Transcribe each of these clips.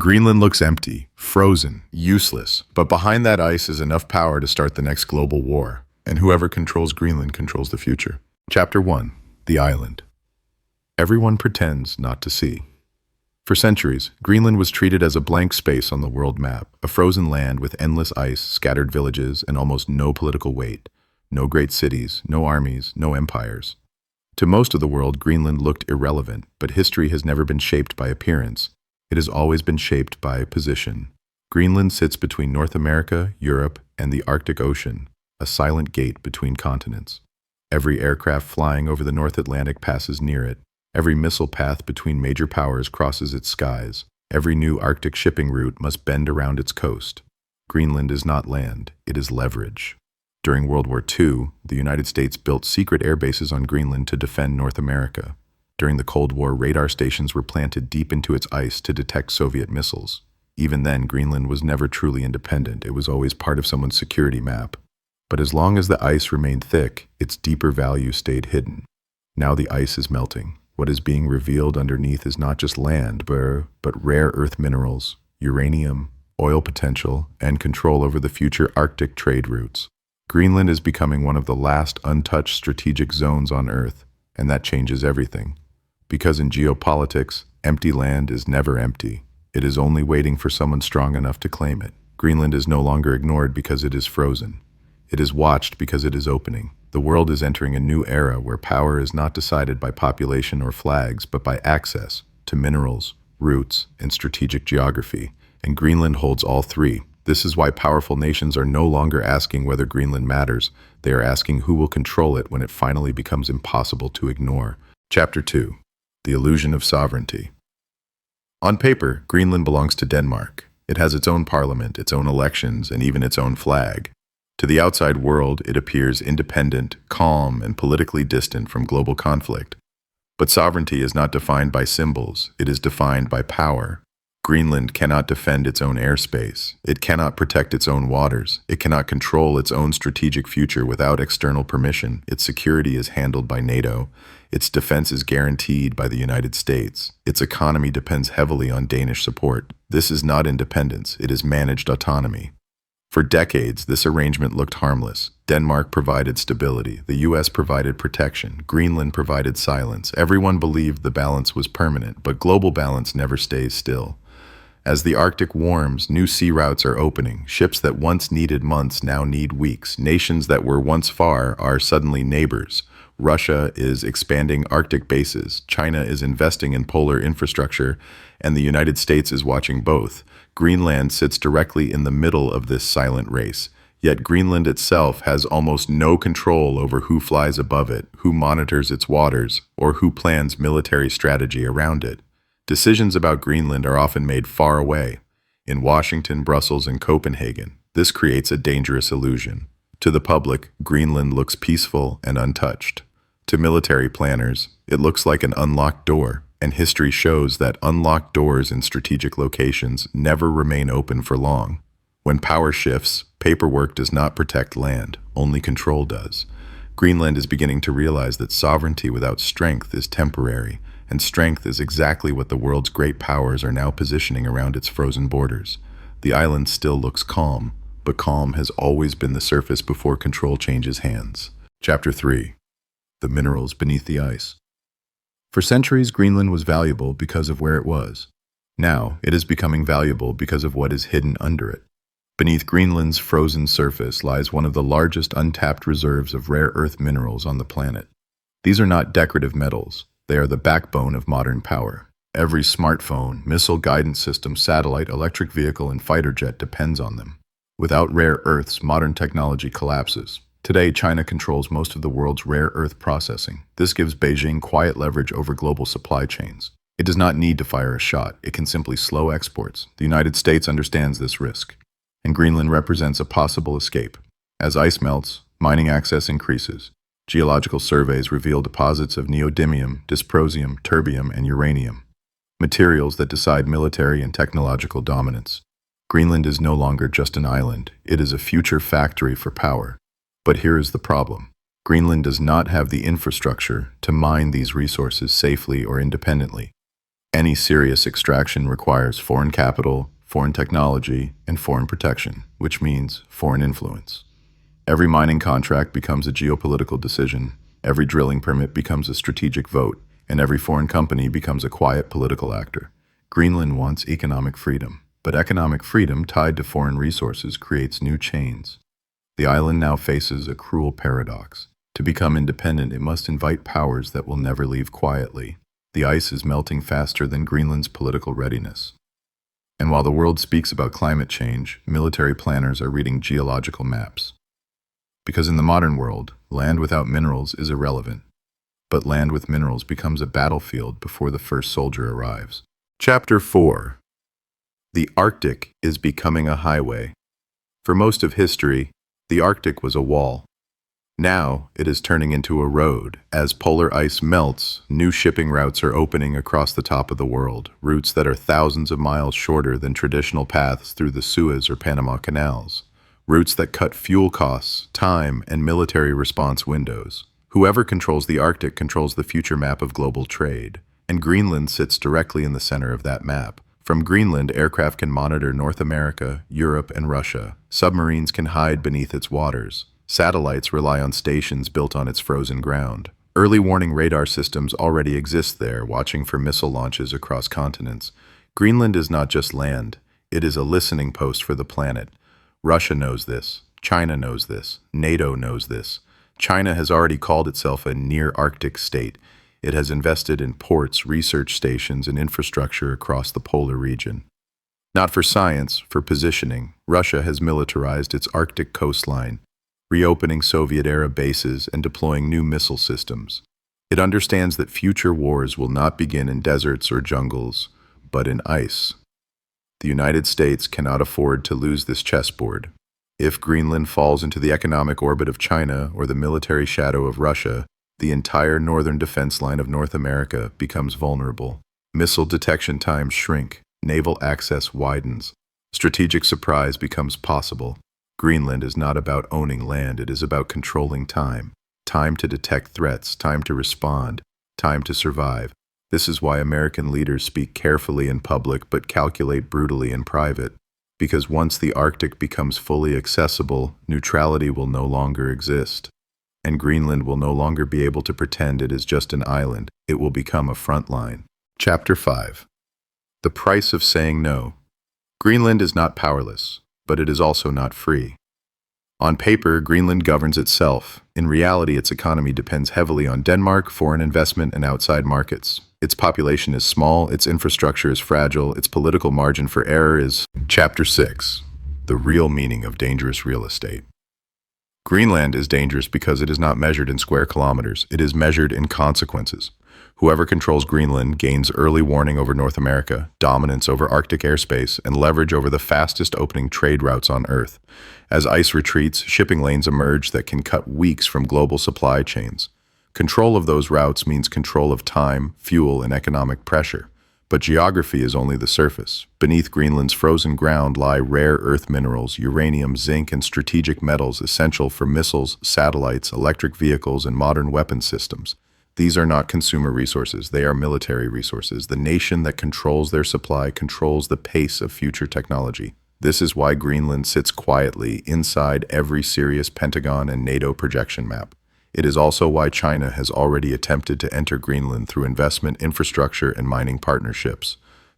Greenland looks empty, frozen, useless, but behind that ice is enough power to start the next global war, and whoever controls Greenland controls the future. Chapter 1. The Island. Everyone pretends not to see. For centuries, Greenland was treated as a blank space on the world map, a frozen land with endless ice, scattered villages, and almost no political weight. No great cities, no armies, no empires. To most of the world, Greenland looked irrelevant, but history has never been shaped by appearance. It has always been shaped by position. Greenland sits between North America, Europe, and the Arctic Ocean, a silent gate between continents. Every aircraft flying over the North Atlantic passes near it. Every missile path between major powers crosses its skies. Every new Arctic shipping route must bend around its coast. Greenland is not land, it is leverage. During World War II, the United States built secret air bases on Greenland to defend North America. During the Cold War, radar stations were planted deep into its ice to detect Soviet missiles. Even then, Greenland was never truly independent. It was always part of someone's security map. But as long as the ice remained thick, its deeper value stayed hidden. Now the ice is melting. What is being revealed underneath is not just land, but rare earth minerals, uranium, oil potential, and control over the future Arctic trade routes. Greenland is becoming one of the last untouched strategic zones on Earth, and that changes everything. Because in geopolitics, empty land is never empty. It is only waiting for someone strong enough to claim it. Greenland is no longer ignored because it is frozen. It is watched because it is opening. The world is entering a new era where power is not decided by population or flags, but by access to minerals, routes, and strategic geography. And Greenland holds all three. This is why powerful nations are no longer asking whether Greenland matters. They are asking who will control it when it finally becomes impossible to ignore. Chapter 2. The Illusion of Sovereignty. On paper, Greenland belongs to Denmark. It has its own parliament, its own elections, and even its own flag. To the outside world, it appears independent, calm, and politically distant from global conflict. But sovereignty is not defined by symbols, it is defined by power. Greenland cannot defend its own airspace. It cannot protect its own waters. It cannot control its own strategic future without external permission. Its security is handled by NATO. Its defense is guaranteed by the United States. Its economy depends heavily on Danish support. This is not independence. It is managed autonomy. For decades, this arrangement looked harmless. Denmark provided stability. The US provided protection. Greenland provided silence. Everyone believed the balance was permanent, but global balance never stays still. As the Arctic warms, new sea routes are opening. Ships that once needed months now need weeks. Nations that were once far are suddenly neighbors. Russia is expanding Arctic bases. China is investing in polar infrastructure, and the United States is watching both. Greenland sits directly in the middle of this silent race. Yet Greenland itself has almost no control over who flies above it, who monitors its waters, or who plans military strategy around it. Decisions about Greenland are often made far away, in Washington, Brussels, and Copenhagen. This creates a dangerous illusion. To the public, Greenland looks peaceful and untouched. To military planners, it looks like an unlocked door, and history shows that unlocked doors in strategic locations never remain open for long. When power shifts, paperwork does not protect land, only control does. Greenland is beginning to realize that sovereignty without strength is temporary, and strength is exactly what the world's great powers are now positioning around its frozen borders. The island still looks calm, but calm has always been the surface before control changes hands. Chapter 3. The Minerals Beneath the Ice. For centuries, Greenland was valuable because of where it was. Now, it is becoming valuable because of what is hidden under it. Beneath Greenland's frozen surface lies one of the largest untapped reserves of rare earth minerals on the planet. These are not decorative metals. They are the backbone of modern power. Every smartphone, missile guidance system, satellite, electric vehicle, and fighter jet depends on them. Without rare earths, modern technology collapses. Today, China controls most of the world's rare earth processing. This gives Beijing quiet leverage over global supply chains. It does not need to fire a shot. It can simply slow exports. The United States understands this risk, and Greenland represents a possible escape. As ice melts, mining access increases. Geological surveys reveal deposits of neodymium, dysprosium, terbium, and uranium, materials that decide military and technological dominance. Greenland is no longer just an island. It is a future factory for power. But here is the problem. Greenland does not have the infrastructure to mine these resources safely or independently. Any serious extraction requires foreign capital, foreign technology, and foreign protection, which means foreign influence. Every mining contract becomes a geopolitical decision, every drilling permit becomes a strategic vote, and every foreign company becomes a quiet political actor. Greenland wants economic freedom, but economic freedom tied to foreign resources creates new chains. The island now faces a cruel paradox. To become independent, it must invite powers that will never leave quietly. The ice is melting faster than Greenland's political readiness. And while the world speaks about climate change, military planners are reading geological maps. Because in the modern world, land without minerals is irrelevant. But land with minerals becomes a battlefield before the first soldier arrives. Chapter 4. The Arctic is becoming a highway. For most of history, the Arctic was a wall. Now it is turning into a road. As polar ice melts, new shipping routes are opening across the top of the world, routes that are thousands of miles shorter than traditional paths through the Suez or Panama canals. Routes that cut fuel costs, time, and military response windows. Whoever controls the Arctic controls the future map of global trade, and Greenland sits directly in the center of that map. From Greenland, aircraft can monitor North America, Europe, and Russia. Submarines can hide beneath its waters. Satellites rely on stations built on its frozen ground. Early warning radar systems already exist there, watching for missile launches across continents. Greenland is not just land, it is a listening post for the planet. Russia knows this. China knows this. NATO knows this. China has already called itself a near-Arctic state. It has invested in ports, research stations, and infrastructure across the polar region. Not for science, for positioning, Russia has militarized its Arctic coastline, reopening Soviet-era bases and deploying new missile systems. It understands that future wars will not begin in deserts or jungles, but in ice. The United States cannot afford to lose this chessboard. If Greenland falls into the economic orbit of China or the military shadow of Russia, the entire northern defense line of North America becomes vulnerable. Missile detection times shrink, naval access widens, strategic surprise becomes possible. Greenland is not about owning land, it is about controlling time. Time to detect threats, time to respond, time to survive. This is why American leaders speak carefully in public but calculate brutally in private. Because once the Arctic becomes fully accessible, neutrality will no longer exist. And Greenland will no longer be able to pretend it is just an island. It will become a front line. Chapter 5. The price of saying no. Greenland is not powerless, but it is also not free. On paper, Greenland governs itself. In reality, its economy depends heavily on Denmark, foreign investment, and outside markets. Its population is small, its infrastructure is fragile, its political margin for error is... Chapter 6. The real meaning of dangerous real estate. Greenland is dangerous because it is not measured in square kilometers, it is measured in consequences. Whoever controls Greenland gains early warning over North America, dominance over Arctic airspace, and leverage over the fastest opening trade routes on Earth. As ice retreats, shipping lanes emerge that can cut weeks from global supply chains. Control of those routes means control of time, fuel, and economic pressure. But geography is only the surface. Beneath Greenland's frozen ground lie rare earth minerals, uranium, zinc, and strategic metals essential for missiles, satellites, electric vehicles, and modern weapon systems. These are not consumer resources, they are military resources. The nation that controls their supply controls the pace of future technology. This is why Greenland sits quietly inside every serious Pentagon and NATO projection map. It is also why China has already attempted to enter Greenland through investment, infrastructure, and mining partnerships.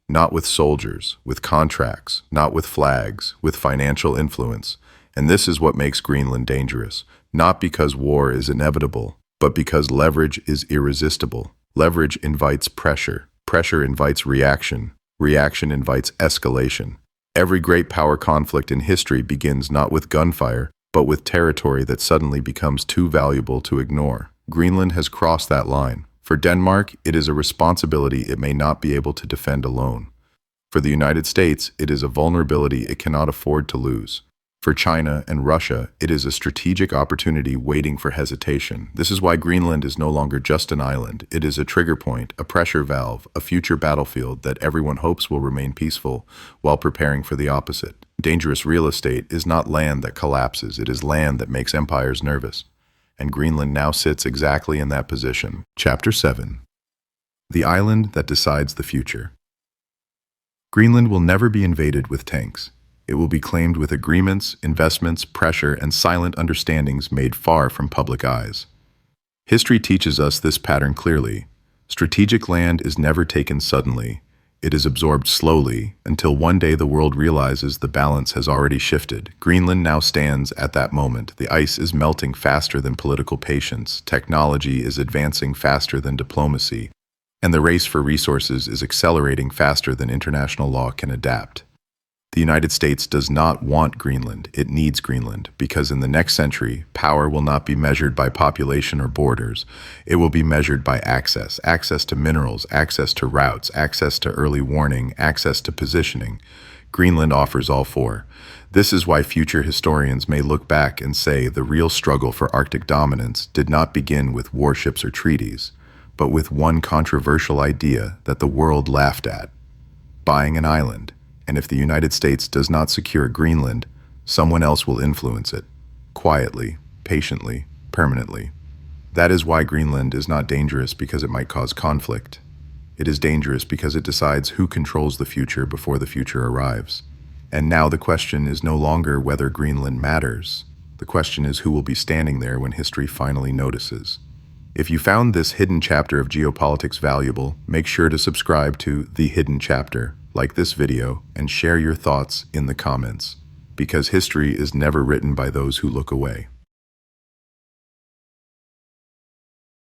Not with soldiers, with contracts, not with flags, with financial influence. And this is what makes Greenland dangerous, not because war is inevitable, but because leverage is irresistible. Leverage invites pressure. Pressure invites reaction. Reaction invites escalation. Every great power conflict in history begins not with gunfire, but with territory that suddenly becomes too valuable to ignore. Greenland has crossed that line. For Denmark, it is a responsibility it may not be able to defend alone. For the United States, it is a vulnerability it cannot afford to lose. For China and Russia, it is a strategic opportunity waiting for hesitation. This is why Greenland is no longer just an island. It is a trigger point, a pressure valve, a future battlefield that everyone hopes will remain peaceful while preparing for the opposite. Dangerous real estate is not land that collapses, it is land that makes empires nervous. And Greenland now sits exactly in that position. Chapter 7. The island that decides the future. Greenland will never be invaded with tanks. It will be claimed with agreements, investments, pressure, and silent understandings made far from public eyes. History teaches us this pattern clearly. Strategic land is never taken suddenly. It is absorbed slowly until one day the world realizes the balance has already shifted. Greenland now stands at that moment. The ice is melting faster than political patience. Technology is advancing faster than diplomacy. And the race for resources is accelerating faster than international law can adapt. The United States does not want Greenland, it needs Greenland, because in the next century, power will not be measured by population or borders. It will be measured by access to minerals, access to routes, access to early warning, access to positioning. Greenland offers all four. This is why future historians may look back and say the real struggle for Arctic dominance did not begin with warships or treaties, but with one controversial idea that the world laughed at: buying an island. And if the United States does not secure Greenland, someone else will influence it, quietly, patiently, permanently. That is why Greenland is not dangerous because it might cause conflict. It is dangerous because it decides who controls the future before the future arrives. And now the question is no longer whether Greenland matters. The question is who will be standing there when history finally notices. If you found this hidden chapter of geopolitics valuable, make sure to subscribe to The Hidden Chapter, like this video, and share your thoughts in the comments, because history is never written by those who look away.